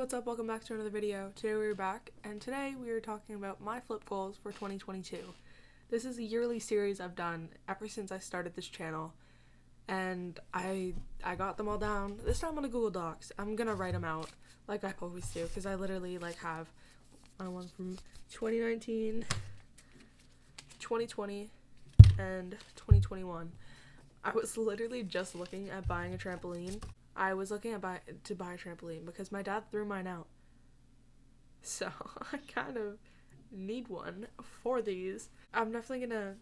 what's up? Welcome back to another video. Today we're back, and today we are talking about my flip goals for 2022. This is a yearly series I've done ever since I started this channel, and I got them all down. This time on a Google Docs. I'm gonna write them out like I always do, because I literally have my one from 2019, 2020, and 2021. I was literally just looking at buying a trampoline. I was looking at to buy a trampoline because my dad threw mine out. So I kind of need one for these. I'm definitely gonna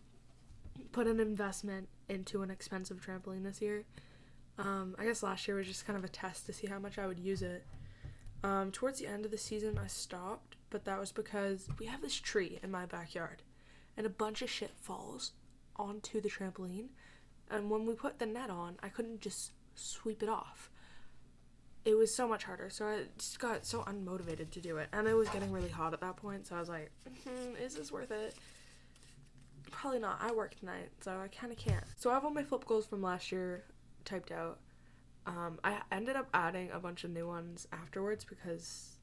put an investment into an expensive trampoline this year. I guess last year was just kind of a test to see how much I would use it. Towards the end of the season I stopped, but that was because we have this tree in my backyard and a bunch of shit falls onto the trampoline, and when we put the net on, I couldn't just sweep it off. It was so much harder, so I just got so unmotivated to do it, and it was getting really hot at that point, so I was like, is this worth it? Probably not. I work tonight, so I kind of can't. So I have all my flip goals from last year typed out. I ended up adding a bunch of new ones afterwards because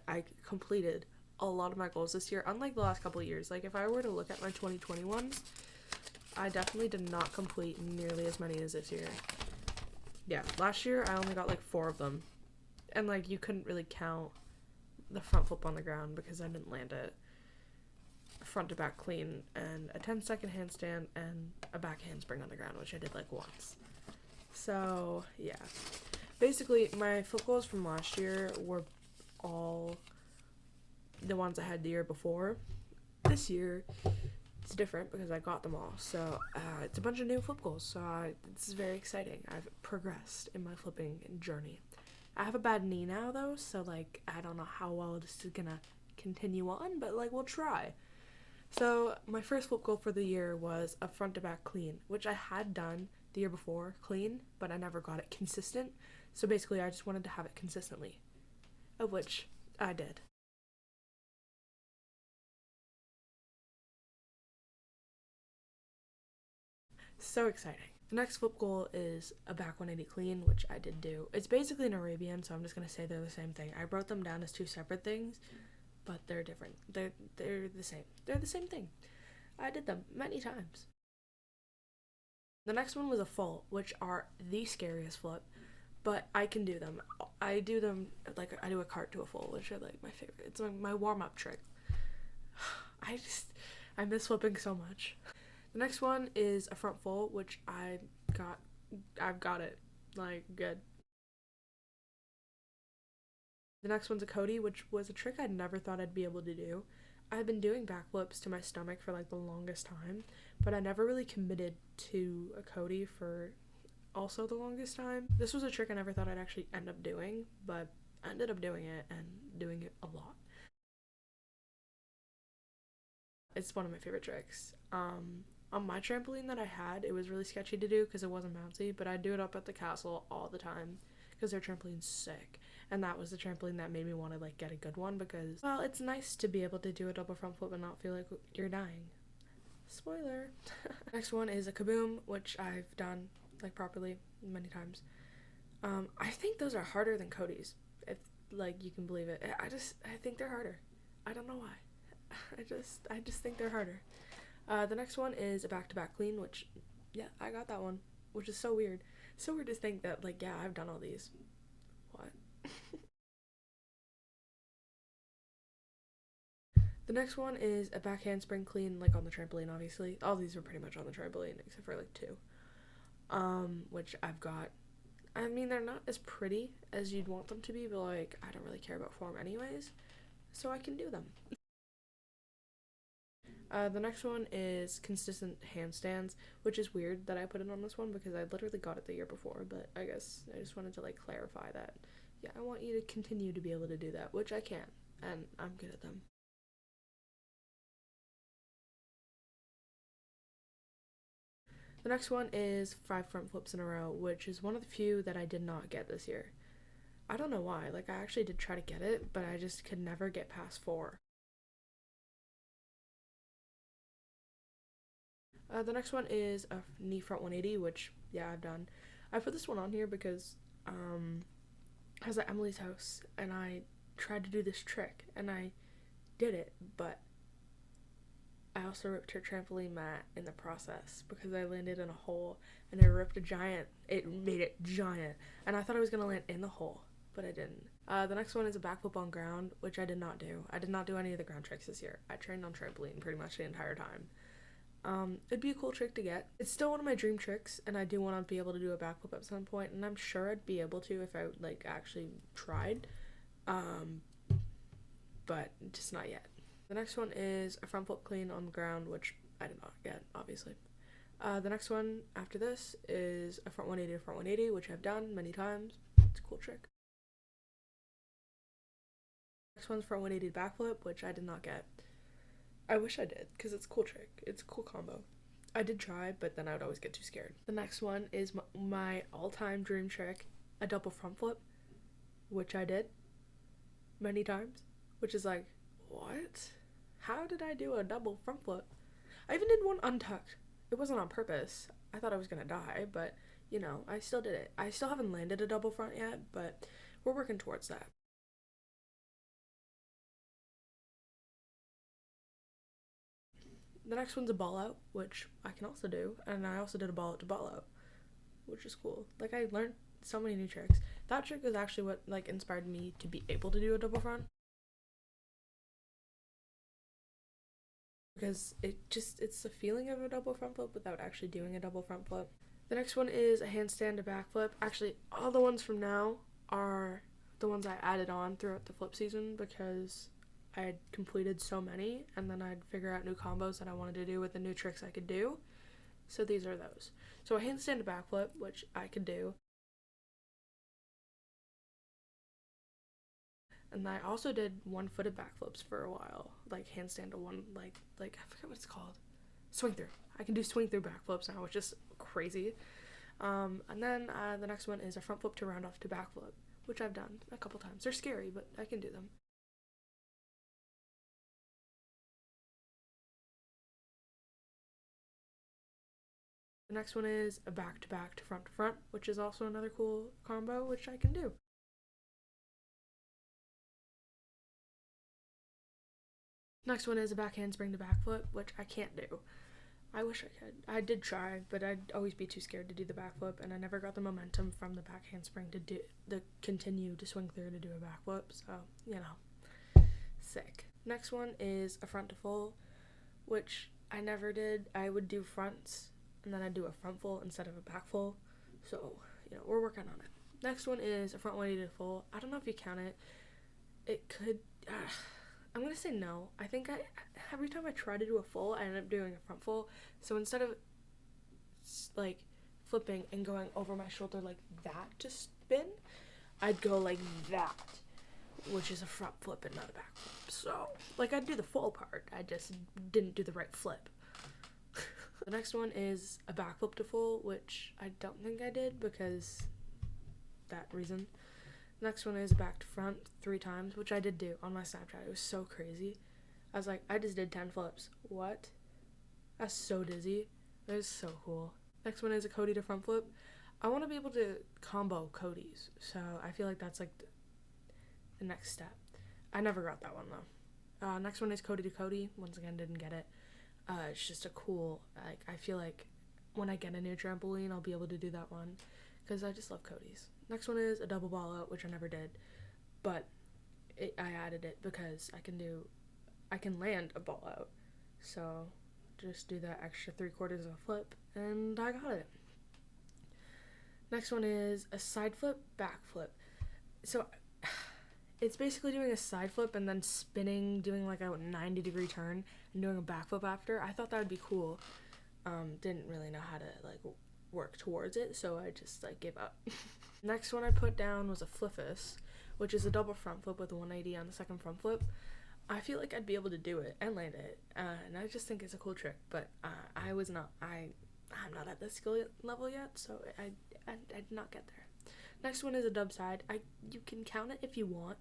I completed a lot of my goals this year, unlike the last couple of years. Like, if I were to look at my 2020 ones, I definitely did not complete nearly as many as this year. Yeah, last year I only got 4 of them, and you couldn't really count the front flip on the ground because I didn't land it front to back clean, and a 10-second handstand and a back handspring on the ground, which I did once. So yeah, basically my flip goals from last year were all the ones I had the year before. This year it's different because I got them all, so it's a bunch of new flip goals, so this is very exciting. I've progressed in my flipping journey. I have a bad knee now though, so I don't know how well this is gonna continue on, but we'll try. So my first flip goal for the year was a front to back clean, which I had done the year before clean, but I never got it consistent, so basically I just wanted to have it consistently, of which I did. So exciting. The next flip goal is a back 180 clean, which I did do. It's basically an Arabian, so I'm just going to say they're the same thing. I wrote them down as 2 separate things, but they're different. They're the same. They're the same thing. I did them many times. The next one was a full, which are the scariest flip, but I can do them. I do them, I do a cart to a full, which are my favorite. It's my warm-up trick. I miss flipping so much. The next one is a front full, which I've got it, good. The next one's a Cody, which was a trick I never thought I'd be able to do. I've been doing backflips to my stomach for the longest time, but I never really committed to a Cody for also the longest time. This was a trick I never thought I'd actually end up doing, but I ended up doing it and doing it a lot. It's one of my favorite tricks. On my trampoline that I had, it was really sketchy to do because it wasn't bouncy, but I do it up at the castle all the time because their trampoline's sick. And that was the trampoline that made me want to get a good one because, well, it's nice to be able to do a double front flip and not feel like you're dying. Spoiler. Next one is a kaboom, which I've done properly many times. I think those are harder than Cody's, if you can believe it. I think they're harder. I don't know why. I just think they're harder. The next one is a back-to-back clean, which, yeah, I got that one, which is so weird. So weird to think that, yeah, I've done all these. What? The next one is a back handspring clean, on the trampoline, obviously. All these were pretty much on the trampoline, except for, 2. Which I've got. I mean, they're not as pretty as you'd want them to be, but, I don't really care about form anyways, so I can do them. The next one is consistent handstands, which is weird that I put it on this one because I literally got it the year before, but I guess I just wanted to clarify that, yeah, I want you to continue to be able to do that, which I can, and I'm good at them. The next one is 5 front flips in a row, which is one of the few that I did not get this year. I don't know why, I actually did try to get it, but I just could never get past 4. The next one is a knee front 180, which, yeah, I've done. I put this one on here because I was at Emily's house and I tried to do this trick and I did it, but I also ripped her trampoline mat in the process because I landed in a hole and I ripped it made it giant, and I thought I was going to land in the hole, but I didn't. The next one is a backflip on ground, which I did not do. I did not do any of the ground tricks this year. I trained on trampoline pretty much the entire time. It'd be a cool trick to get. It's still one of my dream tricks, and I do want to be able to do a backflip at some point, and I'm sure I'd be able to if I actually tried, but just not yet. The next one is a front flip clean on the ground, which I did not get, obviously. The next one after this is a front 180 to front 180, which I've done many times. It's a cool trick. Next one's front 180 to backflip, which I did not get. I wish I did, because it's a cool trick. It's a cool combo. I did try, but then I would always get too scared. The next one is my all-time dream trick, a double front flip, which I did many times, which is like, what? How did I do a double front flip? I even did one untucked. It wasn't on purpose. I thought I was gonna die, but, you know, I still did it. I still haven't landed a double front yet, but we're working towards that. The next one's a ball out, which I can also do, and I also did a ball out to ball out, which is cool. Like, I learned so many new tricks. That trick is actually what, like, inspired me to be able to do a double front. Because it's the feeling of a double front flip without actually doing a double front flip. The next one is a handstand to backflip. Actually, all the ones from now are the ones I added on throughout the flip season because I had completed so many, and then I'd figure out new combos that I wanted to do with the new tricks I could do. So these are those. So a handstand to backflip, which I could do. And I also did one-footed backflips for a while, like handstand to one, like I forget what it's called. Swing through. I can do swing through backflips now, which is crazy. And then the next one is a front flip to round off to backflip, which I've done a couple times. They're scary, but I can do them. The next one is a back to back to front, which is also another cool combo, which I can do. Next one is a back handspring to backflip, which I can't do. I wish I could. I did try, but I'd always be too scared to do the backflip, and I never got the momentum from the back handspring to continue to swing through to do a backflip, so, you know, sick. Next one is a front to full, which I never did. I would do fronts, and then I'd do a front full instead of a back full, so, you know, we're working on it. Next one is a front 180 to full. I don't know if you count it. It could... I'm gonna say no. I think every time I try to do a full, I end up doing a front full. So instead of like flipping and going over my shoulder like that to spin, I'd go like that, which is a front flip and not a back flip. So like I'd do the full part, I just didn't do the right flip. The next one is a back flip to full, which I don't think I did because that reason. Next one is back to front 3 times, which I did do on my Snapchat. It was so crazy. I was like, I just did 10 flips. What? That's so dizzy. It was so cool. Next one is a Cody to front flip. I want to be able to combo Codys, so I feel like that's like the next step. I never got that one though. Next one is Cody to Cody. Once again, didn't get it. It's just a cool, like, I feel like when I get a new trampoline, I'll be able to do that one because I just love Codys. Next one is a double ball out, which I never did, but I added it because I can land a ball out, so just do that extra 3/4 of a flip, and I got it. Next one is a side flip, back flip. So it's basically doing a side flip and then spinning, doing like a 90-degree turn, and doing a back flip after. I thought that would be cool. Didn't really know how to like work towards it, so I just like gave up. Next one I put down was a fliffus, which is a double front flip with a 180 on the second front flip. I feel like I'd be able to do it and land it, and I just think it's a cool trick, but I'm not at the skill level yet, so I did not get there. Next one is a dub side. You can count it if you want.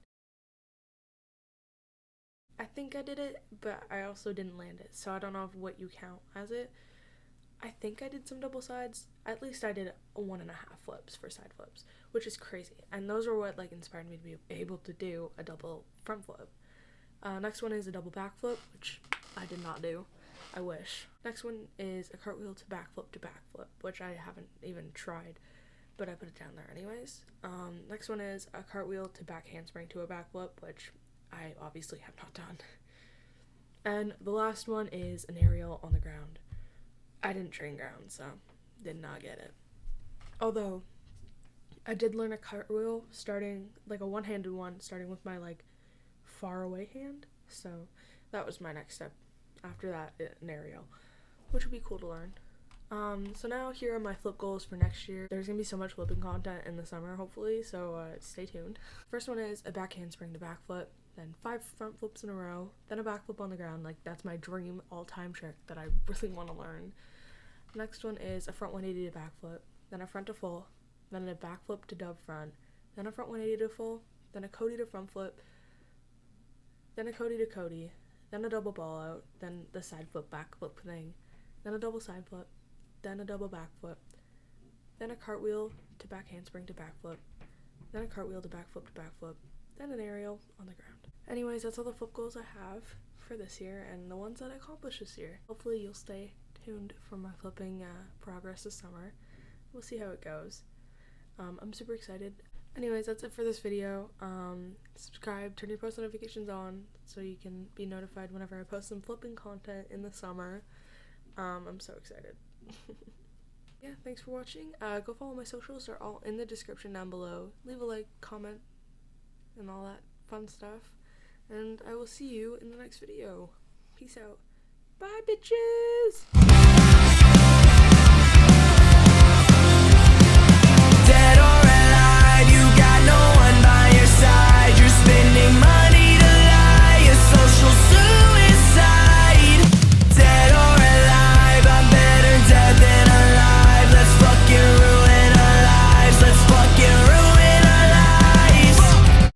I think I did it, but I also didn't land it, so I don't know what you count as it. I think I did some double sides. At least I did 1.5 flips for side flips, which is crazy. And those are what like inspired me to be able to do a double front flip. Next one is a double backflip, which I did not do. I wish. Next one is a cartwheel to backflip, which I haven't even tried, but I put it down there anyways. Next one is a cartwheel to back handspring to a backflip, which I obviously have not done. And the last one is an aerial on the ground. I didn't train ground, so did not get it. Although, I did learn a cartwheel starting, like a one-handed one, starting with my like far away hand. So that was my next step. After that, an aerial, which would be cool to learn. So now here are my flip goals for next year. There's gonna be so much flipping content in the summer, hopefully, so stay tuned. First one is a back handspring to backflip, then 5 front flips in a row, then a backflip on the ground. Like, that's my dream all-time trick that I really want to learn. Next one is a front 180 to backflip, then a front to full, then a backflip to dub front, then a front 180 to full, then a Cody to front flip, then a Cody to Cody, then a double ball out, then the side flip backflip thing, then a double side flip, then a double backflip, then a cartwheel to back handspring to backflip, then a cartwheel to backflip, then an aerial on the ground. Anyways, that's all the flip goals I have for this year and the ones that I accomplished this year. Hopefully you'll stay tuned for my flipping progress this summer. We'll see how it goes. I'm super excited. Anyways, that's it for this video. Subscribe, turn your post notifications on so you can be notified whenever I post some flipping content in the summer. I'm so excited. Yeah, thanks for watching. Go follow my socials. They're all in the description down below. Leave a like, comment, and all that fun stuff. And I will see you in the next video. Peace out. Bye, bitches!